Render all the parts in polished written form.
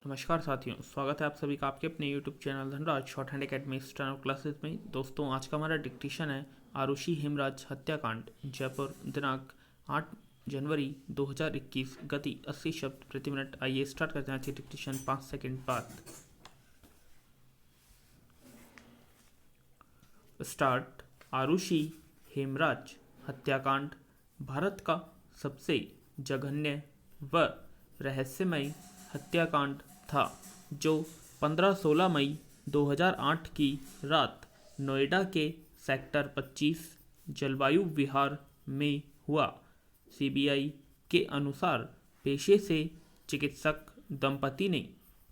नमस्कार साथियों, स्वागत है आप सभी का आपके अपने YouTube channel Dhanraj short hand academy steno classes में। दोस्तों, आज का हमारा डिक्टेशन है आरुषि हेमराज हत्याकांड, जयपुर, दिनांक 8 जनवरी 2021, गति 80 शब्द प्रति मिनट। आइए स्टार्ट करते हैं आज की डिक्टेशन 5 सेकंड बाद। स्टार्ट। आरुषि हेमराज हत्याकांड भारत का सबसे जघन्य व रहस्यमय हत्याकांड था, जो 15-16 मई 2008 की रात नोएडा के सेक्टर 25 जलवायु विहार में हुआ। सीबीआई के अनुसार पेशे से चिकित्सक दंपति ने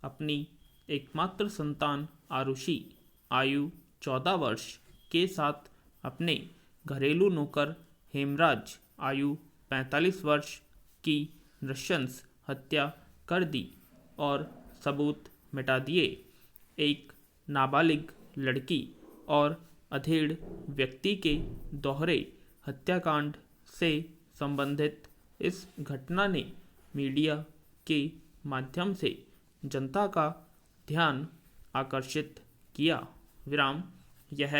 अपनी एकमात्र संतान आरुषि, आयु 14 वर्ष, के साथ अपने घरेलू नौकर हेमराज, आयु 45 वर्ष, की नृशंस हत्या कर दी और सबूत मिटा दिए। एक नाबालिग लड़की और अधेड़ व्यक्ति के दोहरे हत्याकांड से संबंधित इस घटना ने मीडिया के माध्यम से जनता का ध्यान आकर्षित किया। विराम। यह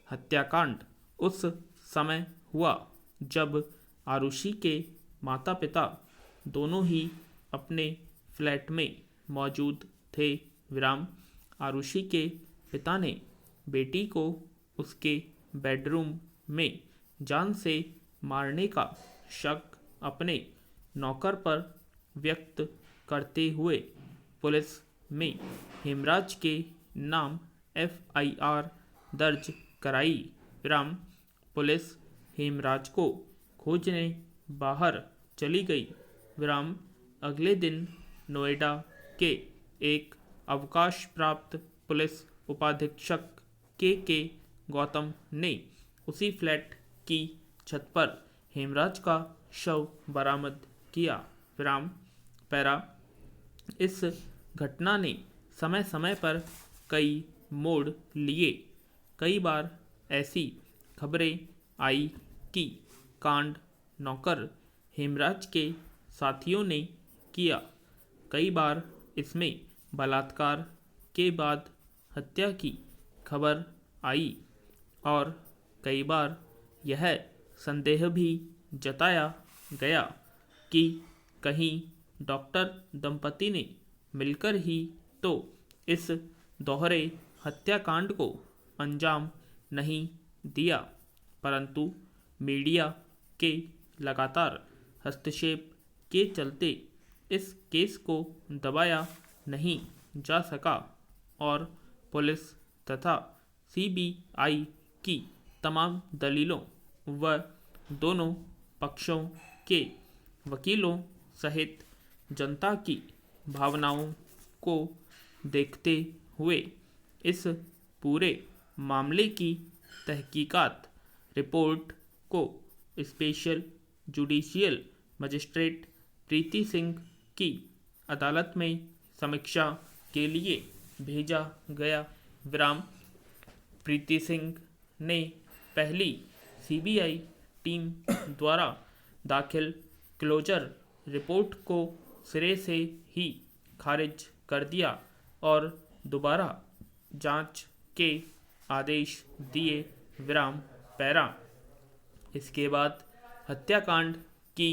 हत्याकांड उस समय हुआ जब आरुषि के माता पिता दोनों ही अपने फ्लैट में मौजूद थे। विराम। आरुषि के पिता ने बेटी को उसके बेडरूम में जान से मारने का शक अपने नौकर पर व्यक्त करते हुए पुलिस में हेमराज के नाम एफआईआर दर्ज कराई। विराम। पुलिस हेमराज को खोजने बाहर चली गई। विराम। अगले दिन नोएडा के एक अवकाश प्राप्त पुलिस उपाधीक्षक के गौतम ने उसी फ्लैट की छत पर हेमराज का शव बरामद किया। विराम। पैरा। इस घटना ने समय समय पर कई मोड़ लिए। कई बार ऐसी खबरें आई कि कांड नौकर हेमराज के साथियों ने किया। कई बार इसमें बलात्कार के बाद हत्या की खबर आई और कई बार यह संदेह भी जताया गया कि कहीं डॉक्टर दंपति ने मिलकर ही तो इस दोहरे हत्याकांड को अंजाम नहीं दिया। परंतु मीडिया के लगातार हस्तक्षेप के चलते इस केस को दबाया नहीं जा सका और पुलिस तथा सीबीआई की तमाम दलीलों व दोनों पक्षों के वकीलों सहित जनता की भावनाओं को देखते हुए इस पूरे मामले की तहकीकात रिपोर्ट को स्पेशल जुडिशियल मजिस्ट्रेट प्रीति सिंह की अदालत में समीक्षा के लिए भेजा गया। विराम। प्रीति सिंह ने पहली सीबीआई टीम द्वारा दाखिल क्लोजर रिपोर्ट को सिरे से ही खारिज कर दिया और दोबारा जांच के आदेश दिए। विराम। पैरा। इसके बाद हत्याकांड की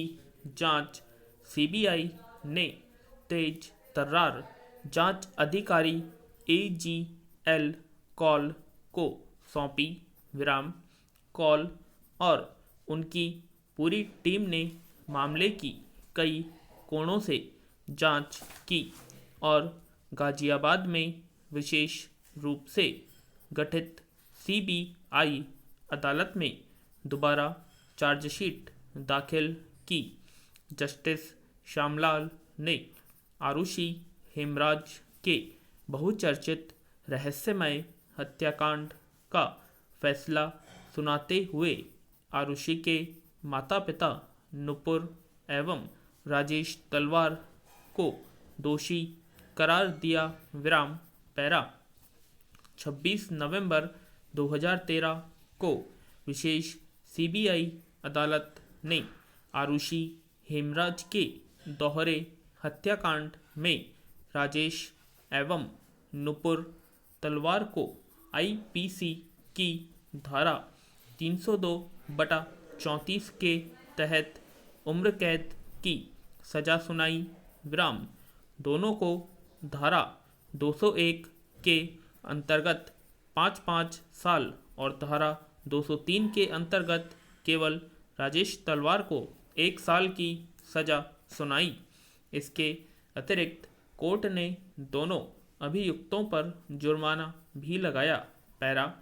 जांच सीबीआई ने तेज तर्रार जांच अधिकारी एजीएल कॉल को सौंपी। विराम। कॉल और उनकी पूरी टीम ने मामले की कई कोणों से जांच की और गाजियाबाद में विशेष रूप से गठित सीबीआई अदालत में दोबारा चार्जशीट दाखिल की। जस्टिस श्यामलाल ने आरुषि हेमराज के बहुचर्चित रहस्यमय हत्याकांड का फैसला सुनाते हुए आरुषि के माता पिता नुपुर एवं राजेश तलवार को दोषी करार दिया। विराम। पैरा। 26 नवंबर 2013 को विशेष सीबीआई अदालत ने आरुषि हेमराज के दोहरे हत्याकांड में राजेश एवं नुपुर तलवार को आईपीसी की धारा 302/34 के तहत उम्र कैद की सजा सुनाई। विराम। दोनों को धारा 201 के अंतर्गत 5-5 साल और धारा 203 के अंतर्गत केवल राजेश तलवार को 1 साल की सजा सुनाई। इसके अतिरिक्त कोर्ट ने दोनों अभियुक्तों पर जुर्माना भी लगाया। पैरा।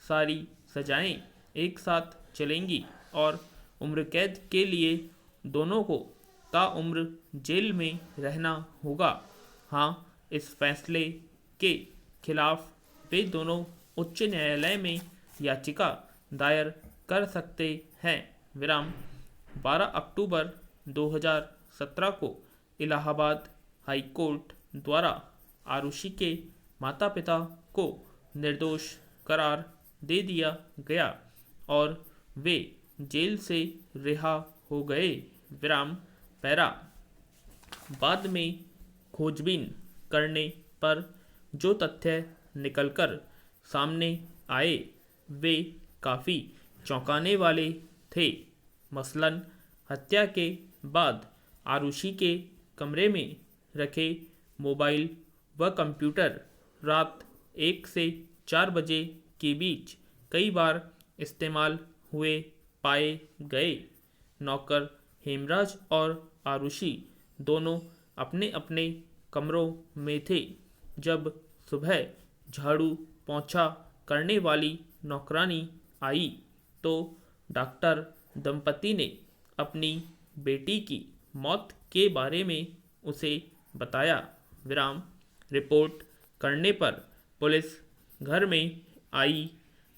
सारी सजाएं एक साथ चलेंगी और उम्र कैद के लिए दोनों को ताउम्र जेल में रहना होगा। हाँ, इस फैसले के खिलाफ वे दोनों उच्च न्यायालय में याचिका दायर कर सकते हैं। विराम। 12 अक्टूबर 2017 को इलाहाबाद हाई कोर्ट द्वारा आरुषि के माता पिता को निर्दोष करार दे दिया गया और वे जेल से रिहा हो गए। विराम। पैरा। बाद में खोजबीन करने पर जो तथ्य निकलकर सामने आए वे काफ़ी चौंकाने वाले थे। मसलन हत्या के बाद आरुषि के कमरे में रखे मोबाइल व कंप्यूटर रात 1 से 4 बजे के बीच कई बार इस्तेमाल हुए पाए गए। नौकर हेमराज और आरुषि दोनों अपने अपने कमरों में थे जब सुबह झाड़ू पोंछा करने वाली नौकरानी आई तो डॉक्टर दंपति ने अपनी बेटी की मौत के बारे में उसे बताया। विराम। रिपोर्ट करने पर पुलिस घर में आई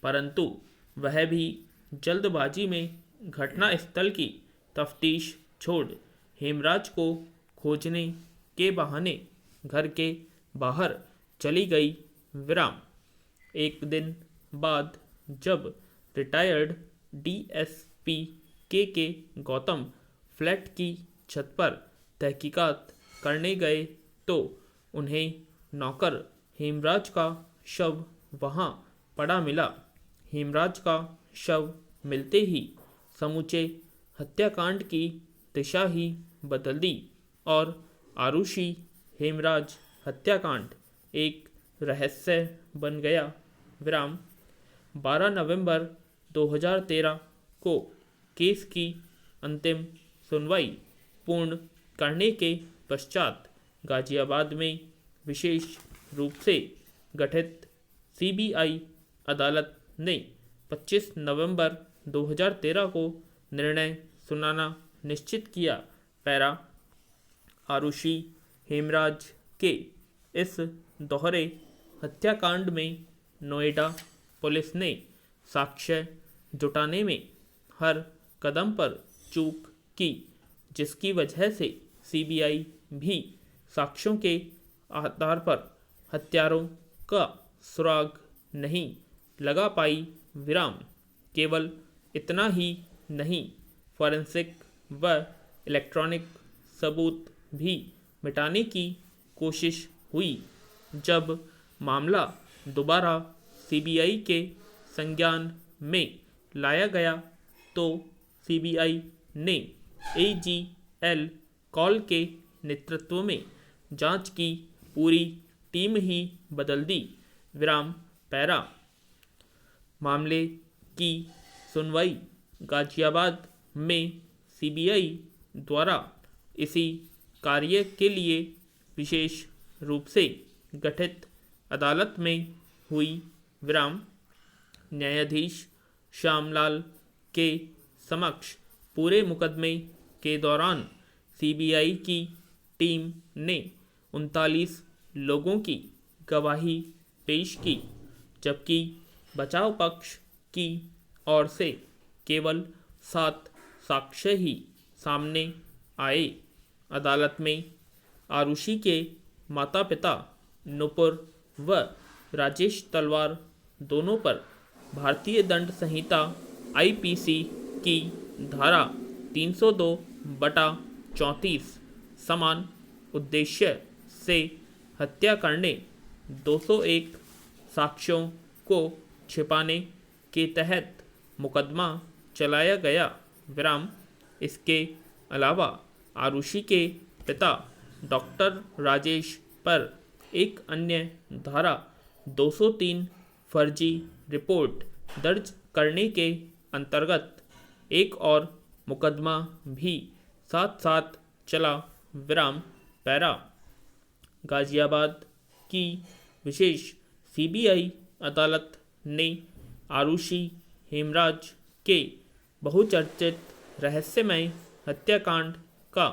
परंतु वह भी जल्दबाजी में घटनास्थल की तफ्तीश छोड़ हेमराज को खोजने के बहाने घर के बाहर चली गई। विराम। एक दिन बाद जब रिटायर्ड डीएसपी के गौतम फ्लैट की छत पर तहकीकात करने गए तो उन्हें नौकर हेमराज का शव वहां पड़ा मिला। हेमराज का शव मिलते ही समूचे हत्याकांड की दिशा ही बदल दी और आरुषि हेमराज हत्याकांड एक रहस्य बन गया। विराम। 12 नवंबर 2013 को केस की अंतिम सुनवाई पूर्ण करने के पश्चात गाजियाबाद में विशेष रूप से गठित सीबीआई अदालत ने 25 नवंबर 2013 को निर्णय सुनाना निश्चित किया। पैरा। आरुषि हेमराज के इस दोहरे हत्याकांड में नोएडा पुलिस ने साक्ष्य जुटाने में हर कदम पर चूक की जिसकी वजह से सीबीआई भी साक्ष्यों के आधार पर हत्यारों का सुराग नहीं लगा पाई। विराम। केवल इतना ही नहीं फॉरेंसिक व इलेक्ट्रॉनिक सबूत भी मिटाने की कोशिश हुई। जब मामला दोबारा सीबीआई के संज्ञान में लाया गया तो सीबीआई ने एजीएल कॉल के नेतृत्व में जांच की पूरी टीम ही बदल दी। विराम। पैरा। मामले की सुनवाई गाजियाबाद में सीबीआई द्वारा इसी कार्य के लिए विशेष रूप से गठित अदालत में हुई। विराम। न्यायाधीश श्यामलाल के समक्ष पूरे मुकदमे के दौरान सीबीआई की टीम ने 39 लोगों की गवाही पेश की जबकि बचाव पक्ष की ओर से केवल 7 साक्ष्य ही सामने आए। अदालत में आरुषि के माता पिता नुपुर व राजेश तलवार दोनों पर भारतीय दंड संहिता आईपीसी की धारा 302/34 समान उद्देश्य से हत्या करने 201 साक्ष्यों को छिपाने के तहत मुकदमा चलाया गया विराम। इसके अलावा आरुषि के पिता डॉक्टर राजेश पर एक अन्य धारा 203 फर्जी रिपोर्ट दर्ज करने के अंतर्गत एक और मुकदमा भी साथ साथ चला विराम। पैरा गाजियाबाद की विशेष सीबीआई अदालत ने आरुषि हेमराज के बहुचर्चित रहस्यमय हत्याकांड का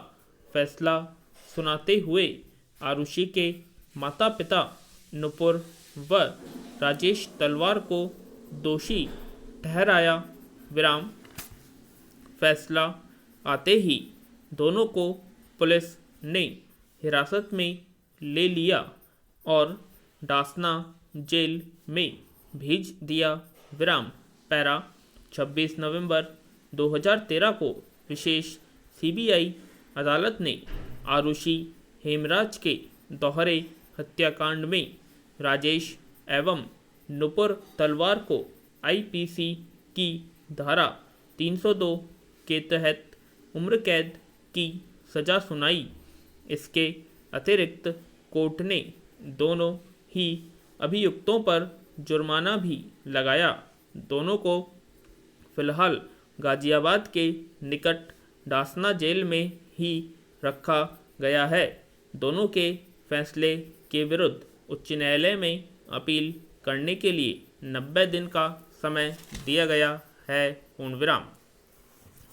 फैसला सुनाते हुए आरुषि के माता पिता नुपुर व राजेश तलवार को दोषी ठहराया विराम। फैसला आते ही दोनों को पुलिस ने हिरासत में ले लिया और डासना जेल में भेज दिया विराम। पैरा 26 नवंबर 2013 को विशेष सीबीआई अदालत ने आरुषि हेमराज के दोहरे हत्याकांड में राजेश एवं नुपुर तलवार को आईपीसी की धारा 302 के तहत उम्र कैद की सजा सुनाई। इसके अतिरिक्त कोर्ट ने दोनों ही अभियुक्तों पर जुर्माना भी लगाया। दोनों को फिलहाल गाजियाबाद के निकट डासना जेल में ही रखा गया है। दोनों के फैसले के विरुद्ध उच्च न्यायालय में अपील करने के लिए 90 दिन का समय दिया गया है। पूर्ण विराम।